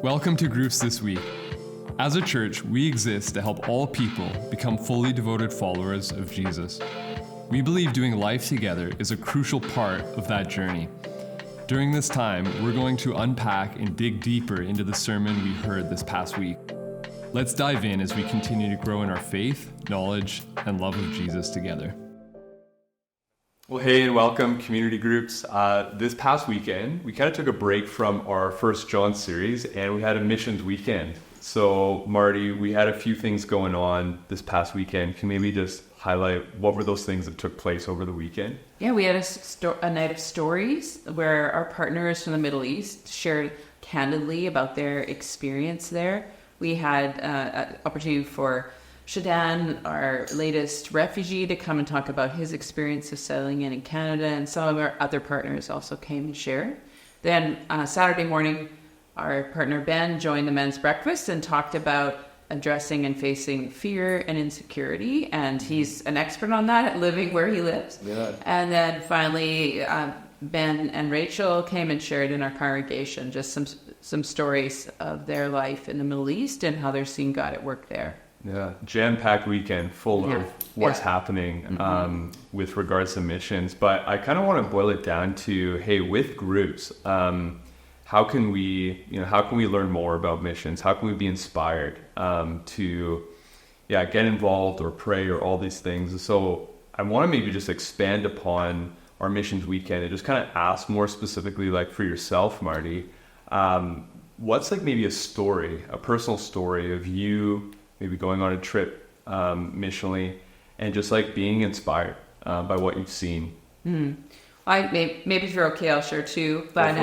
Welcome to Groups This Week. As a church, we exist to help all people become fully devoted followers of Jesus. We believe doing life together is a crucial part of that journey. During this time, we're going to unpack and dig deeper into the sermon we heard this past week. Let's dive in as we continue to grow in our faith, knowledge, and love of Jesus together. Well, hey, and welcome, community groups. This past weekend, we kind of took a break from our First John series, and we had a missions weekend. So, Marty, we had a few things going on this past weekend. Can you maybe just highlight what were those things that took place over the weekend? Yeah, we had a night of stories where our partners from the Middle East shared candidly about their experience there. We had an opportunity for Shadan, our latest refugee, to come and talk about his experience of settling in Canada, and some of our other partners also came and shared. Then Saturday morning, our partner Ben joined the men's breakfast and talked about addressing and facing fear and insecurity, and he's an expert on that, at living where he lives. Yeah. And then finally, Ben and Rachel came and shared in our congregation just some stories of their life in the Middle East and how they're seeing God at work there. Yeah, jam-packed weekend full of what's happening with regards to missions. But I kind of want to boil it down to, hey, with groups, how can we learn more about missions? How can we be inspired to get involved or pray or all these things? So I want to maybe just expand upon our missions weekend and just kind of ask more specifically, like for yourself, Marty, what's like maybe a personal story of you maybe going on a trip missionally and just like being inspired by what you've seen? Maybe if you're okay, I'll share too. But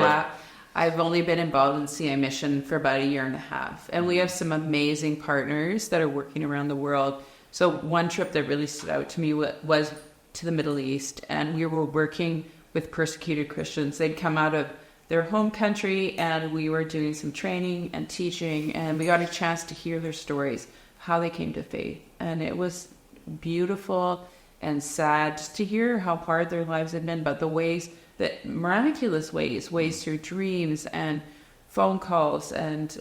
I've only been involved in CI Mission for about a year and a half. And we have some amazing partners that are working around the world. So one trip that really stood out to me was to the Middle East. And we were working with persecuted Christians. They'd come out of their home country, and we were doing some training and teaching. And we got a chance to hear their stories, how they came to faith. And it was beautiful and sad just to hear how hard their lives had been, but the miraculous ways through dreams and phone calls, and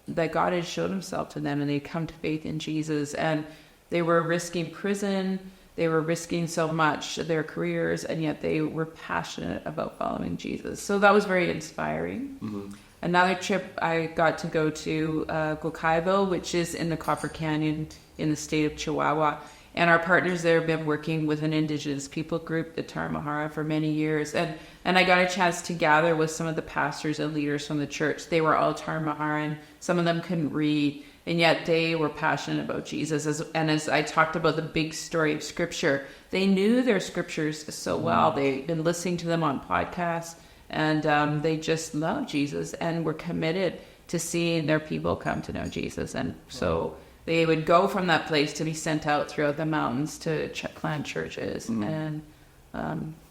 that God had showed himself to them, and they'd come to faith in Jesus. And they were risking prison, they were risking so much, their careers, and yet they were passionate about following Jesus. So that was very inspiring. Mm-hmm. Another trip, I got to go to Guacaiville, which is in the Copper Canyon in the state of Chihuahua. And our partners there have been working with an indigenous people group, the Tarahumara, for many years. And I got a chance to gather with some of the pastors and leaders from the church. They were all Tarahumara. Some of them couldn't read, and yet they were passionate about Jesus. As I talked about the big story of Scripture, they knew their Scriptures so well. They'd been listening to them on podcasts. And they just love Jesus and were committed to seeing their people come to know Jesus. And so they would go from that place to be sent out throughout the mountains to plant churches and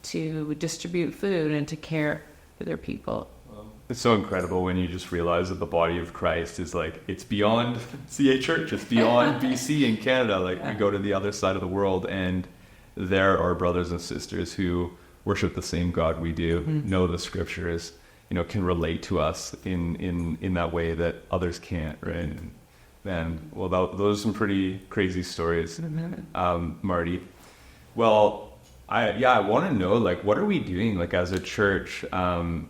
to distribute food and to care for their people. It's so incredible when you just realize that the body of Christ is like, it's beyond CA Church, it's beyond BC and Canada. Like we go to the other side of the world, and there are brothers and sisters who worship the same God we do, know the Scriptures, can relate to us in that way that others can't, right? And those are some pretty crazy stories, Marty. Well, I want to know, like, what are we doing, like, as a church,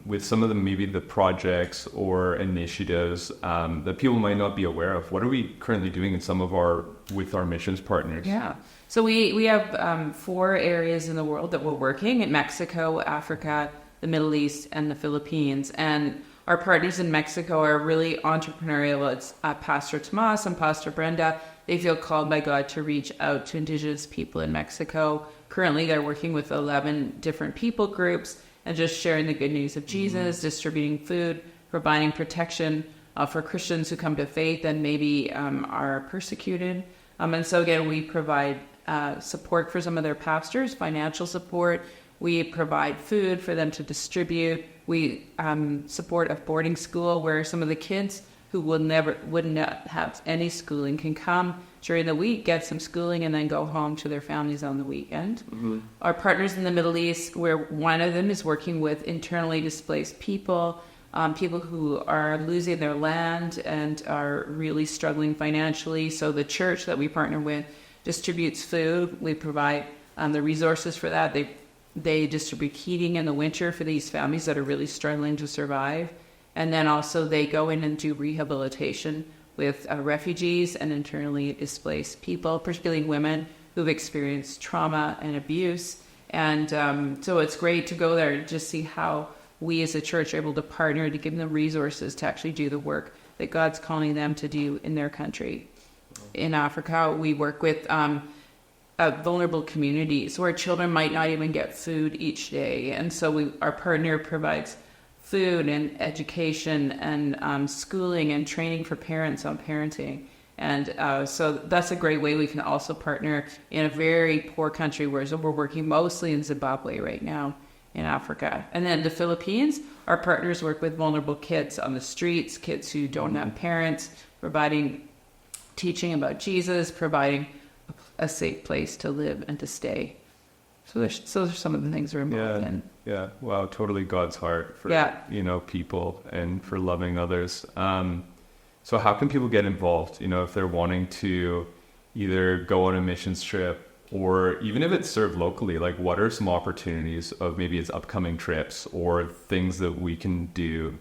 with some of the projects or initiatives that people might not be aware of? What are we currently doing with our missions partners? Yeah. So we have 4 areas in the world that we're working in: Mexico, Africa, the Middle East, and the Philippines. And our partners in Mexico are really entrepreneurial. It's Pastor Tomas and Pastor Brenda. They feel called by God to reach out to indigenous people in Mexico. Currently, they're working with 11 different people groups and just sharing the good news of Jesus, distributing food, providing protection for Christians who come to faith and maybe are persecuted. And so again, we provide support for some of their pastors, financial support. We provide food for them to distribute. We support a boarding school where some of the kids who would not have any schooling can come during the week, get some schooling, and then go home to their families on the weekend. Mm-hmm. Our partners in the Middle East, where one of them is working with internally displaced people, people who are losing their land and are really struggling financially. So the church that we partner with distributes food. We provide the resources for that. They distribute heating in the winter for these families that are really struggling to survive. And then also they go in and do rehabilitation with refugees and internally displaced people, particularly women who've experienced trauma and abuse. And so it's great to go there and just see how we as a church are able to partner to give them resources to actually do the work that God's calling them to do in their country. In Africa, we work with vulnerable communities where children might not even get food each day. And so our partner provides food and education and schooling and training for parents on parenting. And so that's a great way we can also partner in a very poor country where we're working mostly in Zimbabwe right now in Africa. And then the Philippines, our partners work with vulnerable kids on the streets, kids who don't have parents, providing teaching about Jesus, providing a safe place to live and to stay. So those are some of the things we're involved in. Yeah, wow, totally God's heart for people and for loving others. So how can people get involved? If they're wanting to either go on a missions trip, or even if it's served locally, like what are some opportunities of maybe its upcoming trips or things that we can do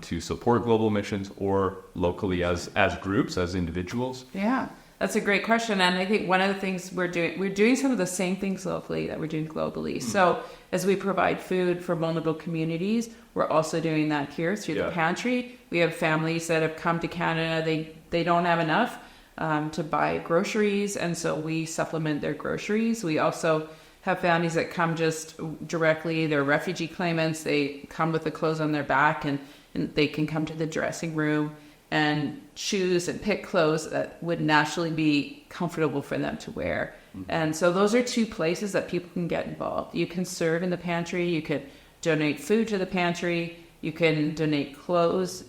to support global missions or locally as groups, as individuals? Yeah, that's a great question. And I think one of the things we're doing some of the same things locally that we're doing globally. So as we provide food for vulnerable communities, we're also doing that here through the pantry. We have families that have come to Canada. They don't have enough to buy groceries, and so we supplement their groceries. We also have families that come just directly. They're refugee claimants. They come with the clothes on their back, and they can come to the dressing room and choose and pick clothes that would naturally be comfortable for them to wear. And so those are two places that people can get involved. You can serve in the pantry. You could donate food to the pantry. You can donate clothes,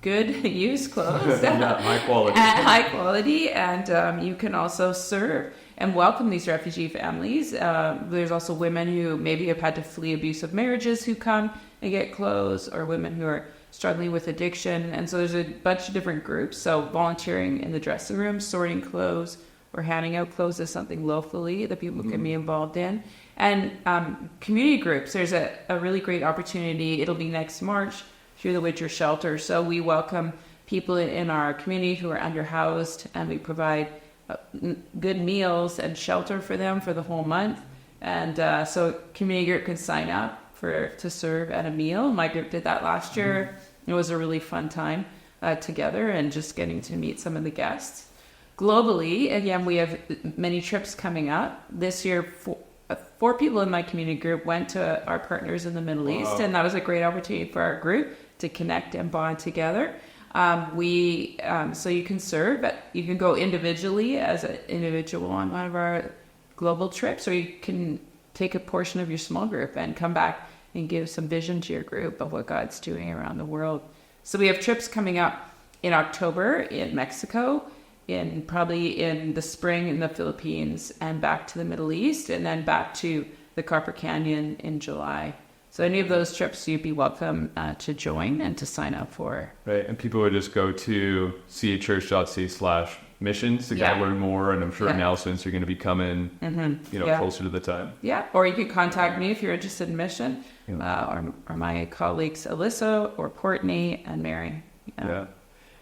good used clothes. High quality. High quality. And you can also serve and welcome these refugee families. There's also women who maybe have had to flee abusive marriages who come and get clothes, or women who are struggling with addiction. And so there's a bunch of different groups. So volunteering in the dressing room, sorting clothes, or handing out clothes is something locally that people can be involved in. And community groups, there's a really great opportunity. It'll be next March through the Winter Shelter. So we welcome people in our community who are underhoused, and we provide good meals and shelter for them for the whole month. And so community group can sign up to serve at a meal. My group did that last year. It was a really fun time together, and just getting to meet some of the guests. Globally, again, we have many trips coming up. This year, four people in my community group went to our partners in the Middle East, and that was a great opportunity for our group to connect and bond together. So you can serve, but you can go individually as an individual on one of our global trips, or you can take a portion of your small group and come back and give some vision to your group of what God's doing around the world. So we have trips coming up in October in Mexico, probably in the spring in the Philippines, and back to the Middle East, and then back to the Copper Canyon in July. So any of those trips, you'd be welcome to join and to sign up for. Right, and people would just go to cachurch.ca/missions to learn more, and I'm sure announcements are going to be coming, closer to the time. Yeah, or you can contact me if you're interested in mission, or my colleagues Alyssa or Courtney and Mary. Yeah.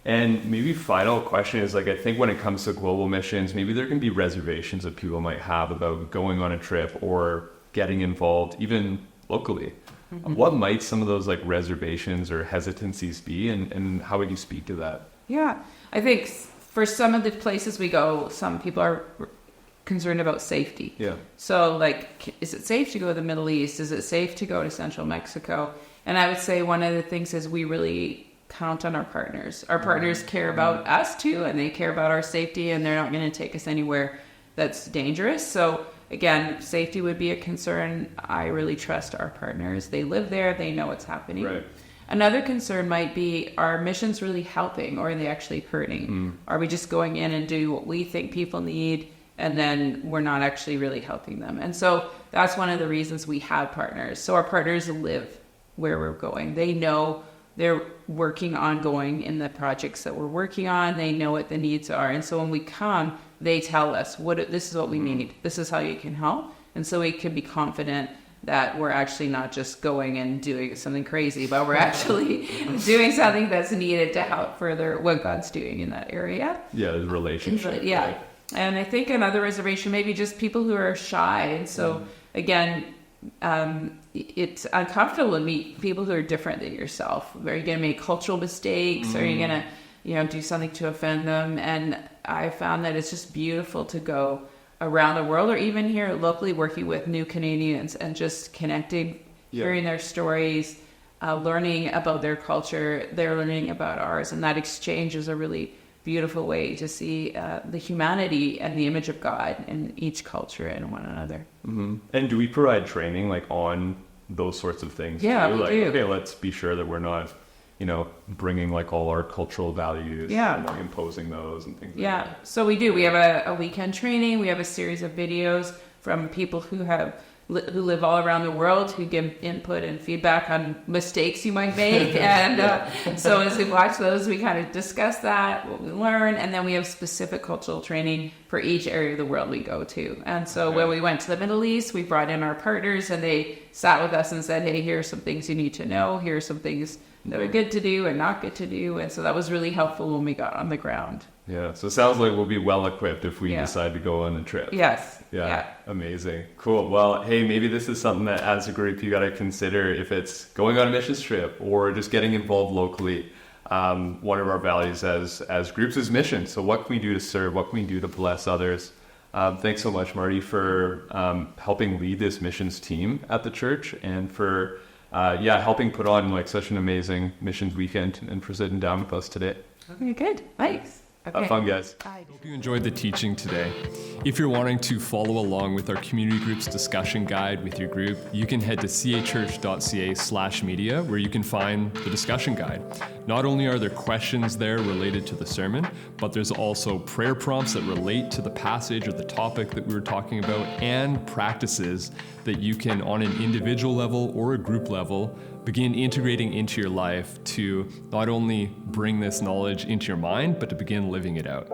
And maybe final question is, I think when it comes to global missions, maybe there can be reservations that people might have about going on a trip or getting involved, even locally. What might some of those reservations or hesitancies be, and how would you speak to that? Yeah, I think for some of the places we go, some people are concerned about safety. Yeah. So is it safe to go to the Middle East? Is it safe to go to central Mexico? And I would say one of the things is we really count on our partners. Our partners care about us too, and they care about our safety, and they're not going to take us anywhere that's dangerous. So again, safety would be a concern. I really trust our partners. They live there. They know what's happening. Right. Another concern might be, are missions really helping, or are they actually hurting? Are we just going in and do what we think people need, and then we're not actually really helping them? And so that's one of the reasons we have partners. So our partners live where we're going. They know they're working ongoing in the projects that we're working on. They know what the needs are. And so when we come, they tell us, this is what we need. This is how you can help. And so we can be confident that we're actually not just going and doing something crazy, but we're actually doing something that's needed to help further what God's doing in that area. Yeah, the relationship. Yeah. Right? And I think another reservation, maybe just people who are shy. And so again, it's uncomfortable to meet people who are different than yourself. Are you going to make cultural mistakes? Are you going to, do something to offend them? And I found that it's just beautiful to go around the world, or even here locally, working with new Canadians and just connecting, hearing their stories, learning about their culture, they're learning about ours, and that exchange is a really beautiful way to see the humanity and the image of God in each culture and one another. Mm-hmm. And do we provide training like on those sorts of things? Yeah, too? we like, do. Okay, let's be sure that we're not, bringing like all our cultural values and like imposing those and things like that. Yeah, so we do. We have a weekend training. We have a series of videos from people who live all around the world, who give input and feedback on mistakes you might make. And so as we watch those, we kind of discuss that, what we learn, and then we have specific cultural training for each area of the world we go to. And so when we went to the Middle East, we brought in our partners, and they sat with us and said, hey, here are some things you need to know. Here are some things that are good to do and not good to do. And so that was really helpful when we got on the ground. Yeah, so it sounds like we'll be well equipped if we decide to go on a trip. Yes. Yeah, amazing. Cool. Well, hey, maybe this is something that as a group you got to consider if it's going on a missions trip or just getting involved locally. One of our values as groups is mission. So what can we do to serve? What can we do to bless others? Thanks so much, Marty, for helping lead this missions team at the church, and for helping put on like such an amazing missions weekend, and for sitting down with us today. Okay, good. Thanks. Okay. Have fun, guys. Bye. Hope you enjoyed the teaching today. If you're wanting to follow along with our community group's discussion guide with your group, you can head to cachurch.ca/media, where you can find the discussion guide. Not only are there questions there related to the sermon, but there's also prayer prompts that relate to the passage or the topic that we were talking about, and practices that you can, on an individual level or a group level, begin integrating into your life to not only bring this knowledge into your mind, but to begin living it out.